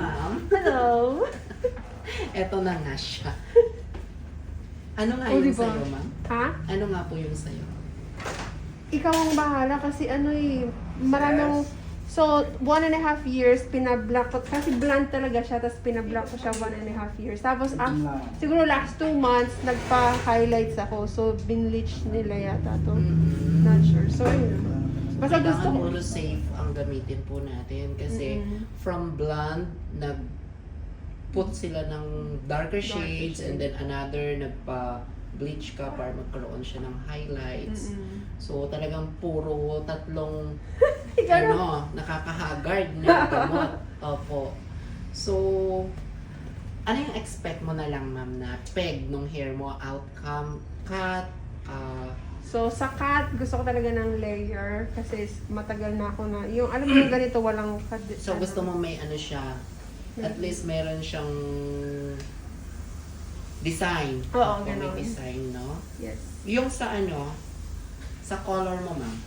ma'am. Hello! Eto na nga siya. Ano nga Oh, yung diba? sa'yo, ma'am? Ha? Ano nga po yung sa'yo? Ikaw ang bahala kasi marami akong... So, 1.5 years, pinablock ko. Kasi blunt talaga siya, tapos pinablock ko siya 1.5 years. Tapos, siguro last 2 months, nagpa-highlights ako. So, binleach nila yata to. Not sure. So, yun. Basta gusto ko. Puro safe ang gamitin po natin. Kasi from blonde, nag-put sila ng darker shades and then another nagpa-bleach ka para magkaroon siya ng highlights. So, talagang puro tatlong nakakahagard na gamot. Opo. So, ano yung expect mo na lang, ma'am, na peg nung hair mo, outcome, cut, So, sa cut, gusto ko talaga ng layer kasi matagal na ako na, yung alam mo yung ganito, walang so gusto mo may ano siya, at least meron siyang design. Oo, May ganun. design, no? Yes. Yung sa ano, sa color mo, ma'am.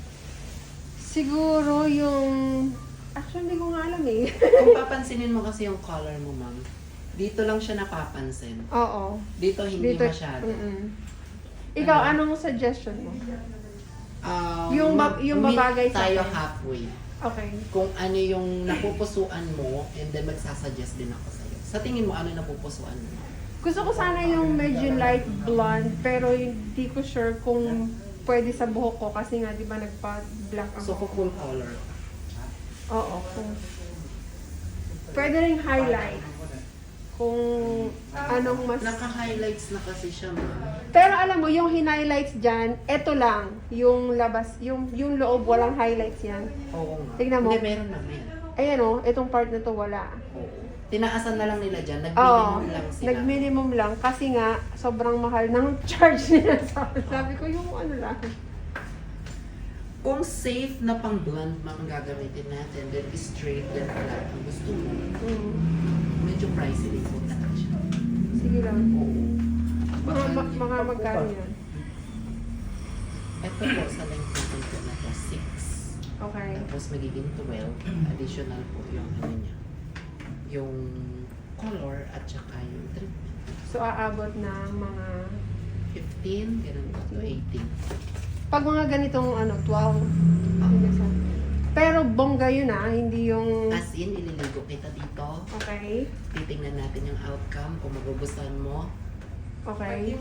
Siguro yung, actually hindi ko nga alam eh. Kung papansinin mo kasi yung color mo, ma'am, dito lang siya napapansin. Oo. Dito hindi masyado. Ikaw, anong suggestion mo? Yung meet babagay sa tayo akin. halfway. Okay. Kung ano yung napupusuan mo, and then magsasuggest din ako sa'yo. Sa tingin mo, ano napupusuan mo? Gusto ko sana yung medyo light blonde, pero hindi ko sure kung pwede sa buhok ko kasi nga, di ba, nagpa-black ako. So, full color. Oo. Pwede rin highlight. Kung anong mas... Naka-highlights na kasi siya, ma'am. Pero alam mo, yung hin-highlights dyan, eto lang. Yung labas, yung loob, walang highlights yan. Oo nga. Tignan mo. Hindi, meron naman. Ayan o, itong part na to wala. Oo. Tinaasan na lang nila dyan. Nag-minimum lang sila. Nag-minimum lang kasi nga, sobrang mahal ng charge nila sa akin. Sabi ko, yung ano lang. Kung safe na pang blonde, ma'am, ang gagamitin natin, then straight, then pala ang gusto mo. Medyo pricey din po talaga siya. Sige lang. Oo. Mga magkano yan? Ito po, sa length natin po na to, 6. Okay. Tapos magiging 12. Additional po yung ano niya. Yung color at saka yung treatment. So, aabot na mga... 15, ganun po to, 18. Pag mga ganitong 12. Pero bongga yun hindi yung... As in, ililigo kita dito. Okay. Titingnan natin yung outcome, kung magugustuhan mo. Okay.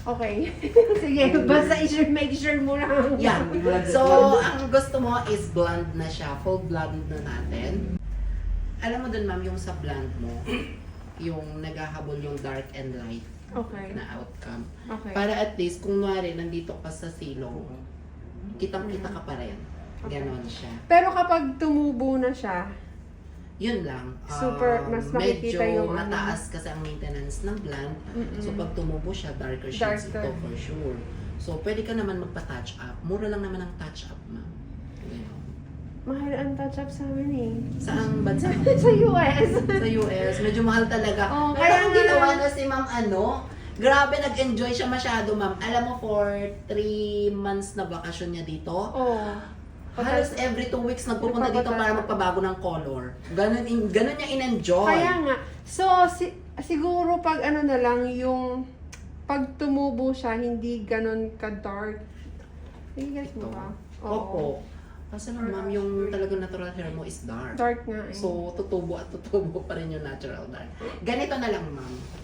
Okay. Sige, basta make sure mo lang. Yan. So, ang gusto mo is blonde na siya. Full blonde na natin. Alam mo dun, ma'am, yung sa blonde mo, yung naghahabol yung dark and light Okay. na outcome. Okay. Para at least, kung nwari, nandito ka sa silong, kitang-kita ka pa rin. Ganon siya. Pero kapag tumubo na siya, Yun lang. Super, mas makikita medyo yung mataas kasi ang maintenance ng blonde. So, pag tumubo siya, darker shades ito Darker. for sure. So, pwede ka naman magpa-touch up. Mura lang naman ang touch up, ma'am. Ganon. mahal ang touch-up sa amin eh. Saang bansa? Sa US. Sa US. Medyo mahal talaga. Oh, Pero kaya ang nga. ginawa na si ma'am grabe nag-enjoy siya masyado, ma'am. Alam mo, for 3 months na bakasyon niya dito, Oo. halos every 2 weeks nagpupunta dito para magpabago ng color. Ganun niya in-enjoy. Kaya nga. So, siguro pag na lang, yung pag tumubo siya, hindi ganun ka-dark. Nagigets mo ba? Opo. Kasi ma'am, yung talagang natural hair mo is dark. Dark nga eh. So, tutubo at tutubo pa rin yung natural dark. Ganito na lang, ma'am.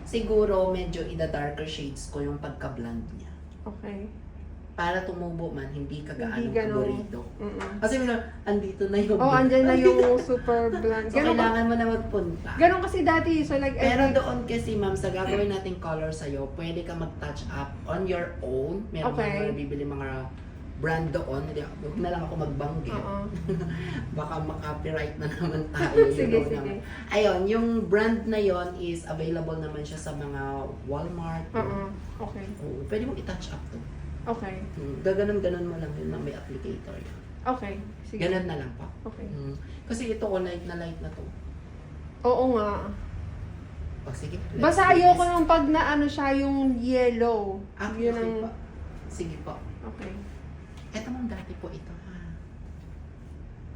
Siguro, medyo ida-darker shades ko yung pagka-blonde niya. Okay. Para tumubo man, hindi ka gaano Hindi ganun. paborito. Kasi andito na yung... Andyan na yung super blonde. So, kailangan mo na magpunta. Ganun kasi dati. So, like, Pero doon kasi, ma'am, sa gagawin nating color sa'yo, pwede ka mag-touch up on your own. Meron Okay. mga bibili mga brand doon. Huwag na lang ako magbanggit. Baka makapiright na naman tayo. Sige, know, sige. Ayun, yung brand na yon is available naman siya sa mga Walmart. Okay. Oo, pwede mong i-touch up to. Okay. Gaganon-ganon mo lang yun na may applicator yun. Okay. Sige. Ganon na lang pa. Okay. Kasi ito, light na to. Oo nga. O, sige. Basta ayoko nung pag na siya yung yellow. Yun Yun ang... Sige po. Okay. Eto mong dati po ito, ha?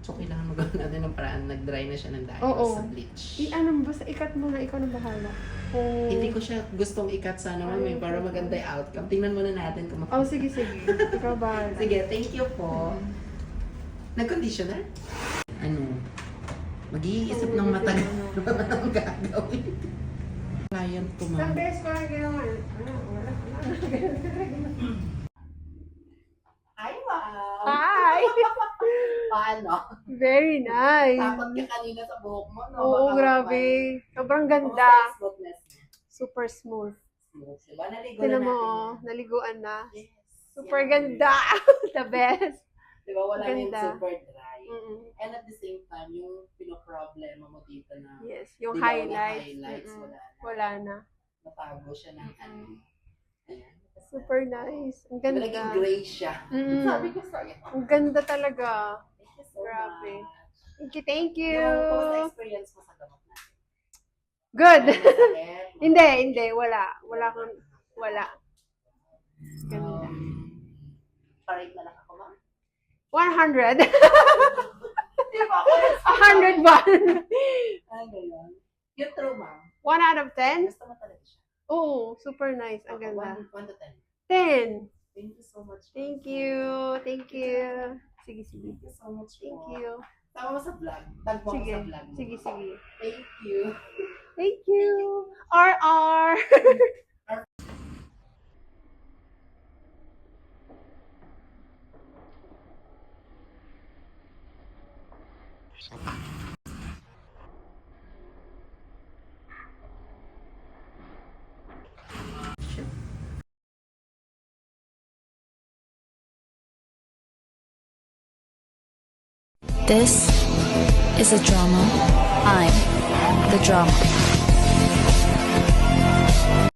So, kailangan magawa natin ng paraan. Nag-dry na siya ng dahil Oo. sa bleach. Ano mo, basta ikat mo na, ikaw na bahala. Kung... Hindi ko siya gustong ikat sana, mami, para maganda yung outcome. Tingnan muna natin kung Oh, sige, sige. Ikaw bahala. Sige, thank you po. Nag-conditioner? Ano? Mag-iisip ng matagal ang gagawin. Client ko, ma'am. Isang beses ko lang ginawa. Wala. Hi, ma'am! Hi! Paano? Very nice. Takot ka kanina sa buhok mo, no? Oo, Baka grabe. Sobrang Kumusta ganda. yung smoothness niya? Super smooth. Smooth. Diba? Naligo na Tignan natin. mo, oh, naliguan na. Yes. Super Yan. ganda. The best. Diba? Wala na yung Ganda. super dry. Mm-mm. And at the same time, yung pinoproblema mo dito na Yes, yung di ba, highlights. highlights Mm-mm. wala na. Wala na. Natago siya ng ano. Ayan. Super nice. Ang Diba, ganda. naging gray siya. Mm. Sabi ko sa'yo. Ang ganda talaga. Thank you so Grabe. much. Thank you, thank you. Kumusta experience mo sa gamot natin? Good. Masakit? Hindi. Wala. Wala. Ganda. Pa-rate na lang ako, ma'am. 100. Di ba ako? 101. Ano yun? Yung true, ma'am. 1 out of 10? Gusto mo talaga siya. Oo, super nice. Ang ganda. 1 to 10. 10. Thank you so much. Thank you. Thank you. Sige. Thank you so much. Thank po. you. Tama mo sa vlog. Tag mo ako Sige. sa vlog. mo. Sige. Thank you. Thank you. RR. This is a drama. I'm the drama.